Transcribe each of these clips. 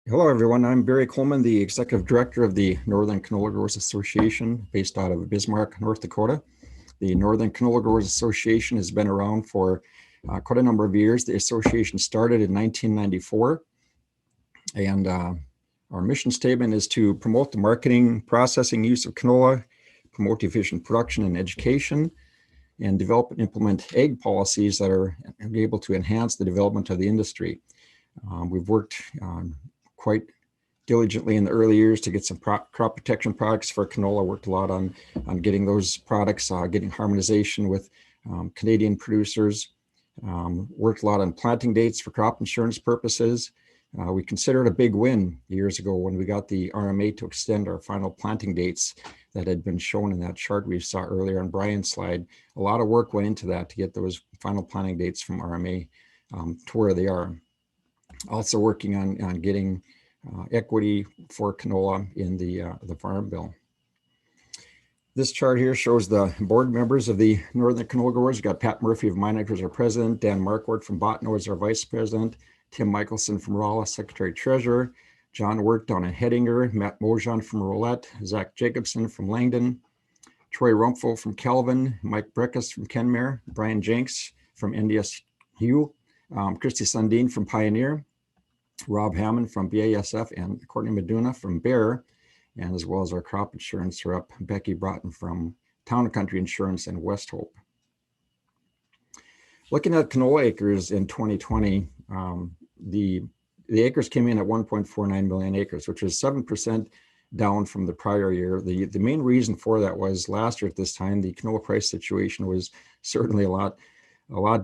Hello, everyone. I'm Barry Coleman, the Executive Director of the Northern Canola Growers Association based out of Bismarck, North Dakota. The Northern Canola Growers Association has been around for quite a number of years. The association started in 1994, and our mission statement is to promote the marketing, processing, use of canola, promote efficient production and education, and develop and implement ag policies that are able to enhance the development of the industry. We've worked quite diligently in the early years to get some crop protection products for canola. Worked a lot on getting those products, getting harmonization with Canadian producers. Worked a lot on planting dates for crop insurance purposes. We considered a big win years ago when we got the RMA to extend our final planting dates that had been shown in that chart we saw earlier on Brian's slide. A lot of work went into that to get those final planting dates from RMA to where they are. Also working on getting equity for canola in the Farm Bill. This chart here shows the board members of the Northern Canola Growers. We've got Pat Murphy of Minot as our president, Dan Marquardt from Botno as our vice president, Tim Michelson from Rolla, secretary treasurer, John Wirt down in Hettinger, Matt Mojan from Rolette, Zach Jacobson from Langdon, Troy Rumpfel from Calvin, Mike Breckus from Kenmare, Brian Jenks from NDSUCREC, Christy Sundin from Pioneer, Rob Hammond from BASF, and Courtney Meduna from Bear, and as well as our crop insurance rep, Becky Broughton from Town and Country Insurance and West Hope. Looking at canola acres in 2020, the acres came in at 1.49 million acres, which was 7% down from the prior year. The main reason for that was last year at this time, the canola price situation was certainly a lot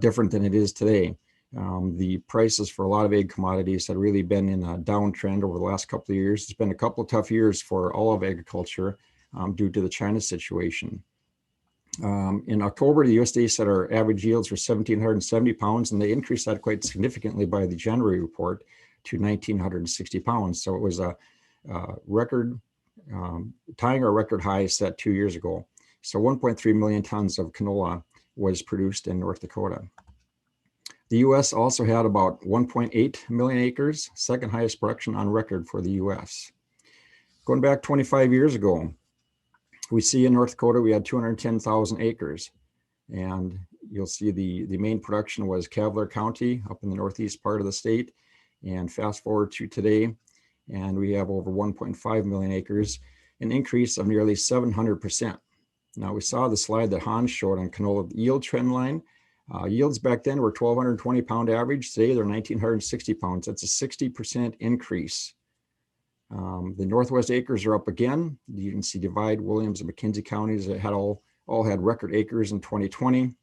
different than it is today. The prices for a lot of ag commodities had really been in a downtrend over the last couple of years. It's been a couple of tough years for all of agriculture due to the China situation. In October, the USDA said our average yields were 1,770 pounds, and they increased that quite significantly by the January report to 1,960 pounds. So it was a record, tying our record high set 2 years ago. So 1.3 million tons of canola was produced in North Dakota. The U.S. also had about 1.8 million acres, second highest production on record for the U.S. Going back 25 years ago, we see in North Dakota, we had 210,000 acres. And you'll see the main production was Cavalier County up in the northeast part of the state. And fast forward to today, and we have over 1.5 million acres, an increase of nearly 700%. Now we saw the slide that Hans showed on canola yield trend line. Yields back then were 1,220 pound average. Today they're 1,960 pounds. That's a 60% increase. The Northwest acres are up again. You can see Divide, Williams, and McKenzie counties that had all had record acres in 2020.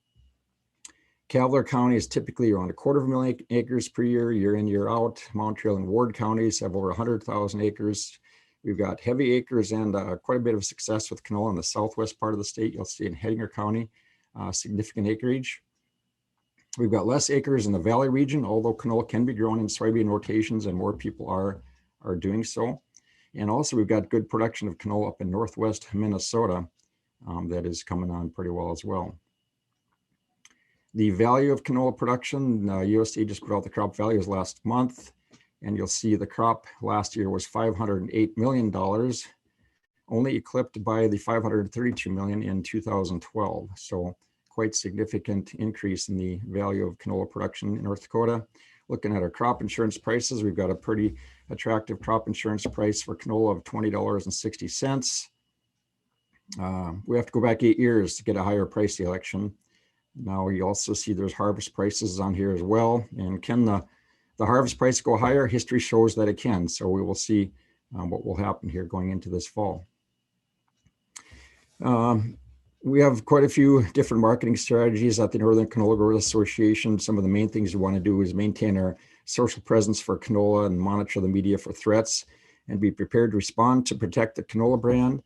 Cavalier County is typically around 250,000 acres per year, year in, year out. Mountrail and Ward counties have over 100,000 acres. We've got heavy acres and quite a bit of success with canola in the southwest part of the state. You'll see in Hettinger County, significant acreage. We've got less acres in the valley region, although canola can be grown in soybean rotations and more people are doing so. And also we've got good production of canola up in northwest Minnesota that is coming on pretty well as well. The value of canola production, USDA just put out the crop values last month, and you'll see the crop last year was $508 million, only eclipsed by the $532 million in 2012. So quite significant increase in the value of canola production in North Dakota. Looking at our crop insurance prices, we've got a pretty attractive crop insurance price for canola of $20.60. We have to go back 8 years to get a higher price election. Now you also see there's harvest prices on here as well. And can the harvest price go higher? History shows that it can. So we will see what will happen here going into this fall. We have quite a few different marketing strategies at the Northern Canola Growers Association. Some of the main things we want to do is maintain our social presence for canola and monitor the media for threats and be prepared to respond to protect the canola brand.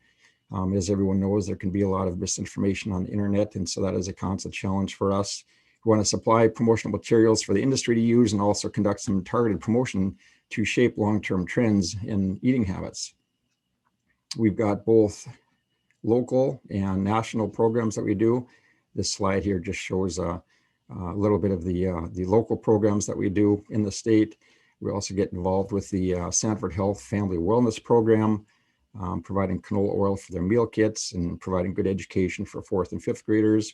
As everyone knows, there can be a lot of misinformation on the internet, and so that is a constant challenge for us. We want to supply promotional materials for the industry to use and also conduct some targeted promotion to shape long-term trends in eating habits. We've got both local and national programs that we do. This slide here just shows a little bit of the local programs that we do in the state. We also get involved with the Sanford Health Family Wellness Program, providing canola oil for their meal kits and providing good education for 4th and 5th graders.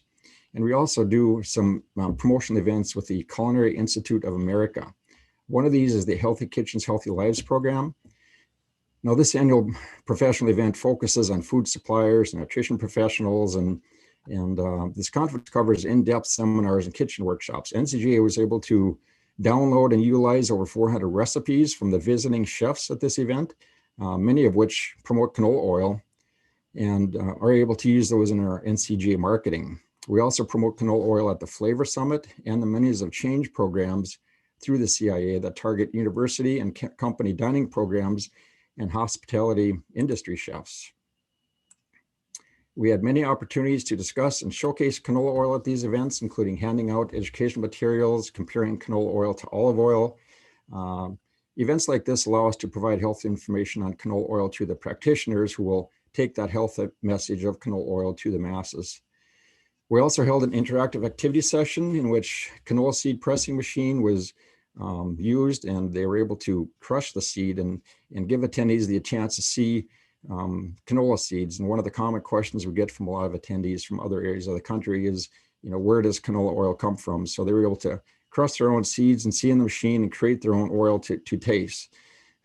And we also do some promotional events with the Culinary Institute of America. One of these is the Healthy Kitchens, Healthy Lives program. Now, this annual professional event focuses on food suppliers and nutrition professionals, and this conference covers in-depth seminars and kitchen workshops. NCGA was able to download and utilize over 400 recipes from the visiting chefs at this event, many of which promote canola oil, and are able to use those in our NCGA marketing. We also promote canola oil at the Flavor Summit and the Menus of Change programs through the CIA that target university and company dining programs and hospitality industry chefs. We had many opportunities to discuss and showcase canola oil at these events, including handing out educational materials, comparing canola oil to olive oil. Events like this allow us to provide health information on canola oil to the practitioners who will take that health message of canola oil to the masses. We also held an interactive activity session in which canola seed pressing machine was used, and they were able to crush the seed and give attendees the chance to see canola seeds. And one of the common questions we get from a lot of attendees from other areas of the country is, where does canola oil come from? So they were able to crush their own seeds and see in the machine and create their own oil to taste.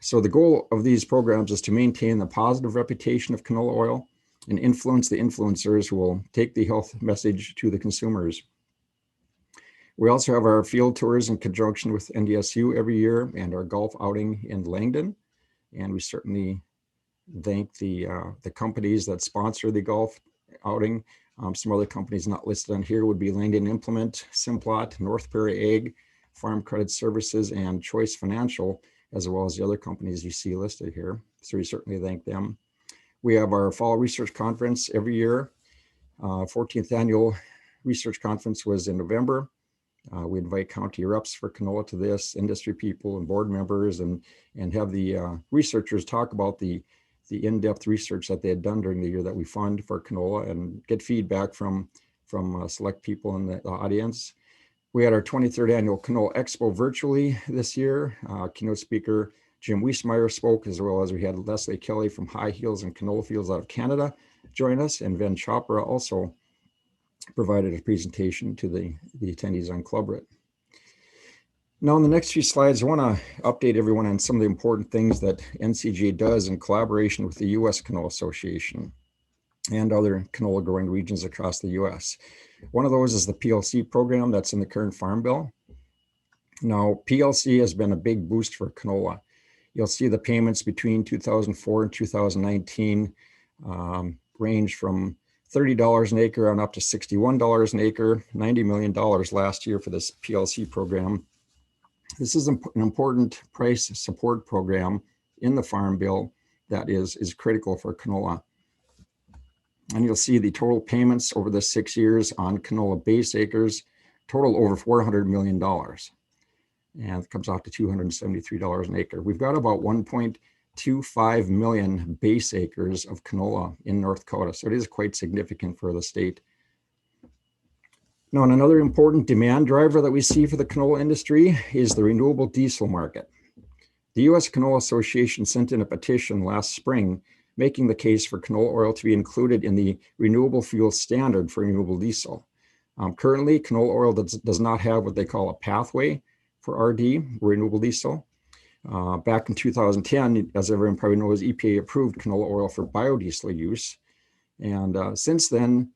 So the goal of these programs is to maintain the positive reputation of canola oil and influence the influencers who will take the health message to the consumers. We also have our field tours in conjunction with NDSU every year and our golf outing in Langdon. And we certainly thank the companies that sponsor the golf outing. Some other companies not listed on here would be Langdon Implement, Simplot, North Prairie Ag, Farm Credit Services, and Choice Financial, as well as the other companies you see listed here. So we certainly thank them. We have our fall research conference every year. 14th annual research conference was in November. We invite county reps for canola to this, industry people and board members, and have the researchers talk about the in-depth research that they had done during the year that we fund for canola and get feedback from select people in the audience. We had our 23rd annual Canola Expo virtually this year. Keynote speaker Jim Wiesmeyer spoke, as well as we had Leslie Kelly from High Heels and Canola Fields out of Canada join us, and Ven Chopra also provided a presentation to the attendees on Clubrit. Now, in the next few slides, I want to update everyone on some of the important things that NCGA does in collaboration with the U.S. Canola Association and other canola growing regions across the U.S. One of those is the PLC program that's in the current Farm Bill. Now, PLC has been a big boost for canola. You'll see the payments between 2004 and 2019 range from $30 an acre on up to $61 an acre, $90 million last year for this PLC program. This is an important price support program in the Farm Bill that is critical for canola. And you'll see the total payments over the 6 years on canola base acres total over $400 million. And it comes out to $273 an acre. We've got about 1.25 million base acres of canola in North Dakota. So it is quite significant for the state. Now, and another important demand driver that we see for the canola industry is the renewable diesel market. The U.S. Canola Association sent in a petition last spring making the case for canola oil to be included in the renewable fuel standard for renewable diesel. Currently, canola oil does not have what they call a pathway for RD, renewable diesel. Back in 2010, as everyone probably knows, EPA approved canola oil for biodiesel use. And since then,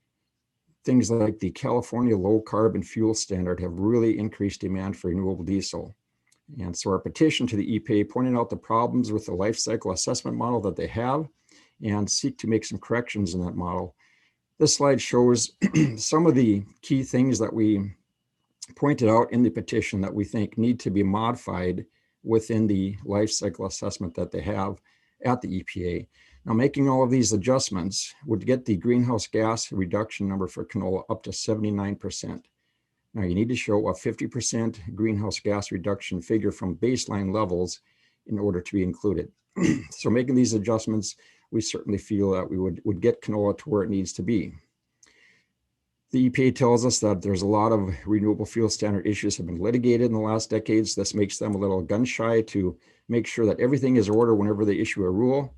things like the California Low Carbon Fuel Standard have really increased demand for renewable diesel. And so our petition to the EPA pointed out the problems with the life cycle assessment model that they have and seek to make some corrections in that model. This slide shows some of the key things that we pointed out in the petition that we think need to be modified within the life cycle assessment that they have at the EPA. Now, making all of these adjustments would get the greenhouse gas reduction number for canola up to 79%. Now, you need to show a 50% greenhouse gas reduction figure from baseline levels in order to be included. So making these adjustments, we certainly feel that we would get canola to where it needs to be. The EPA tells us that there's a lot of renewable fuel standard issues have been litigated in the last decades. This makes them a little gun shy to make sure that everything is in order whenever they issue a rule.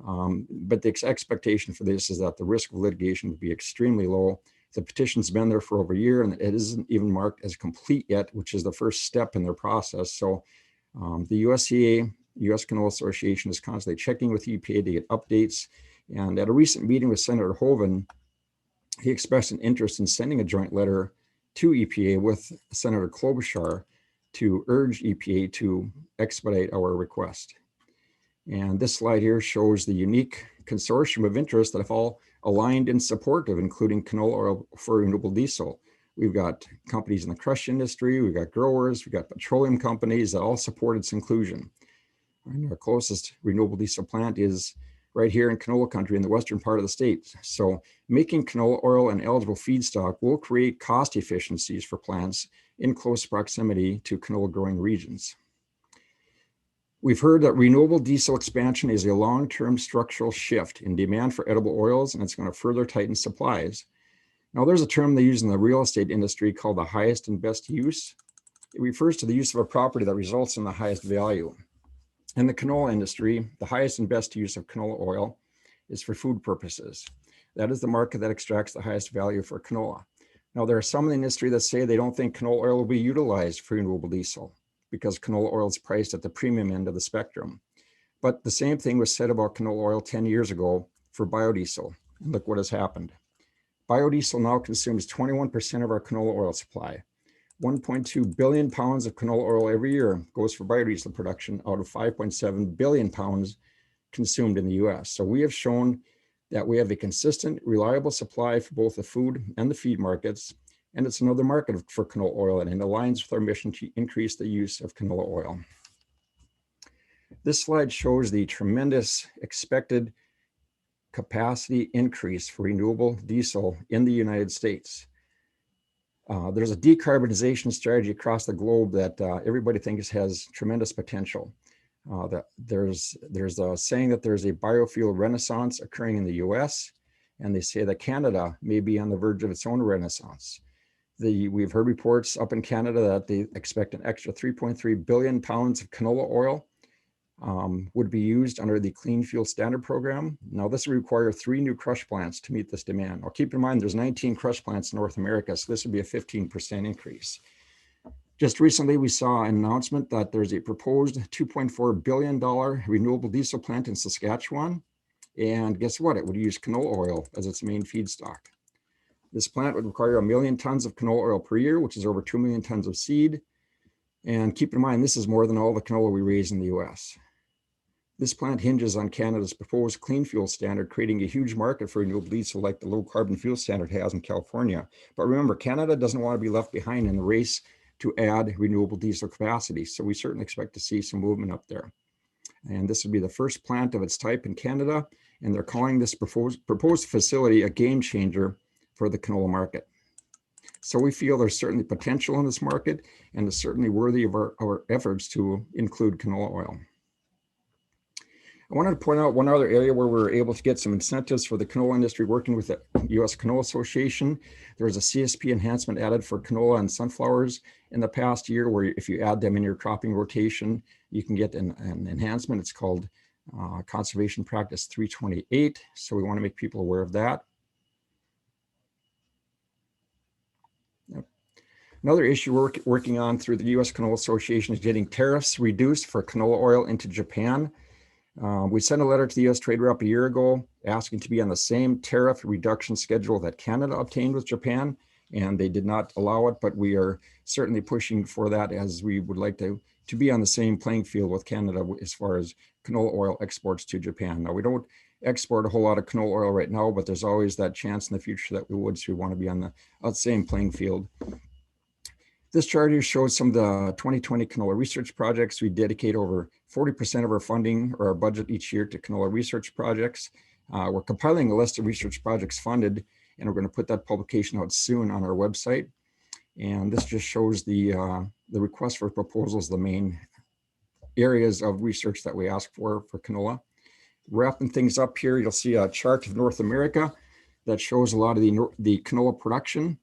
But the expectation for this is that the risk of litigation would be extremely low. The petition's been there for over a year and it isn't even marked as complete yet, which is the first step in their process. So the USDA, U.S. Canola Association, is constantly checking with EPA to get updates. And at a recent meeting with Senator Hoeven, he expressed an interest in sending a joint letter to EPA with Senator Klobuchar to urge EPA to expedite our request. And this slide here shows the unique consortium of interests that have all aligned in support of including canola oil for renewable diesel. We've got companies in the crush industry, we've got growers, we've got petroleum companies that all support its inclusion. And our closest renewable diesel plant is right here in canola country in the western part of the state. So making canola oil an eligible feedstock will create cost efficiencies for plants in close proximity to canola growing regions. We've heard that renewable diesel expansion is a long-term structural shift in demand for edible oils, and it's going to further tighten supplies. Now, there's a term they use in the real estate industry called the highest and best use. It refers to the use of a property that results in the highest value. In the canola industry, the highest and best use of canola oil is for food purposes. That is the market that extracts the highest value for canola. Now, there are some in the industry that say they don't think canola oil will be utilized for renewable diesel because canola oil is priced at the premium end of the spectrum. But the same thing was said about canola oil 10 years ago for biodiesel. And look what has happened. Biodiesel now consumes 21% of our canola oil supply. 1.2 billion pounds of canola oil every year goes for biodiesel production out of 5.7 billion pounds consumed in the US. So we have shown that we have a consistent, reliable supply for both the food and the feed markets. And it's another market for canola oil, and it aligns with our mission to increase the use of canola oil. This slide shows the tremendous expected capacity increase for renewable diesel in the United States. There's a decarbonization strategy across the globe that everybody thinks has tremendous potential. There's a saying that there's a biofuel renaissance occurring in the US, and they say that Canada may be on the verge of its own renaissance. We've heard reports up in Canada that they expect an extra 3.3 billion pounds of canola oil would be used under the Clean Fuel Standard Program. Now, this would require 3 new crush plants to meet this demand. Now, keep in mind, there's 19 crush plants in North America, so this would be a 15% increase. Just recently, we saw an announcement that there's a proposed $2.4 billion renewable diesel plant in Saskatchewan. And guess what? It would use canola oil as its main feedstock. This plant would require 1 million tons of canola oil per year, which is over 2 million tons of seed. And keep in mind, this is more than all the canola we raise in the US. This plant hinges on Canada's proposed clean fuel standard, creating a huge market for renewable diesel like the low carbon fuel standard has in California. But remember, Canada doesn't want to be left behind in the race to add renewable diesel capacity. So we certainly expect to see some movement up there. And this would be the first plant of its type in Canada. And they're calling this proposed facility a game changer for the canola market. So we feel there's certainly potential in this market, and it's certainly worthy of our efforts to include canola oil. I wanted to point out one other area where we were able to get some incentives for the canola industry working with the U.S. Canola Association. There was a CSP enhancement added for canola and sunflowers in the past year, where if you add them in your cropping rotation, you can get an enhancement. It's called Conservation Practice 328. So we want to make people aware of that. Another issue we're working on through the U.S. Canola Association is getting tariffs reduced for canola oil into Japan. We sent a letter to the U.S. Trade Rep a year ago asking to be on the same tariff reduction schedule that Canada obtained with Japan, and they did not allow it, but we are certainly pushing for that, as we would like to be on the same playing field with Canada as far as canola oil exports to Japan. Now, we don't export a whole lot of canola oil right now, but there's always that chance in the future that we would, so we want to be on the same playing field. This chart here shows some of the 2020 canola research projects. We dedicate over 40% of our funding or our budget each year to canola research projects. We're compiling a list of research projects funded, and we're going to put that publication out soon on our website. And this just shows the request for proposals, the main areas of research that we ask for canola. Wrapping things up here, you'll see a chart of North America that shows a lot of the canola production.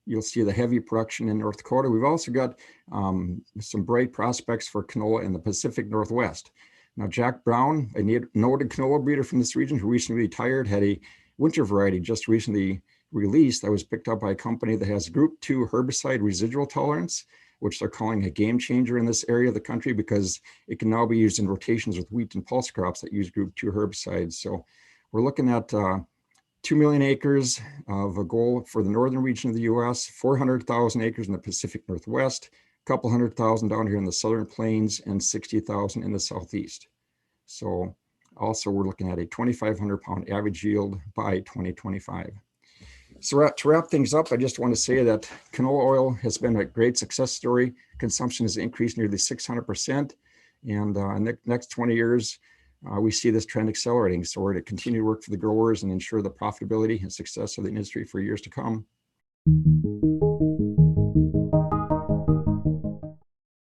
You'll see the heavy production in North Dakota. We've also got some bright prospects for canola in the Pacific Northwest. Now, Jack Brown, a noted canola breeder from this region who recently retired, had a winter variety just recently released that was picked up by a company that has Group 2 herbicide residual tolerance, which they're calling a game changer in this area of the country because it can now be used in rotations with wheat and pulse crops that use Group 2 herbicides. So we're looking at 2 million acres of a goal for the northern region of the US, 400,000 acres in the Pacific Northwest, a couple 100,000 down here in the Southern Plains, and 60,000 in the Southeast. So also we're looking at a 2,500 pound average yield by 2025. So to wrap things up, I just want to say that canola oil has been a great success story. Consumption has increased nearly 600%. And in the next 20 years, we see this trend accelerating. So we're to continue to work for the growers and ensure the profitability and success of the industry for years to come.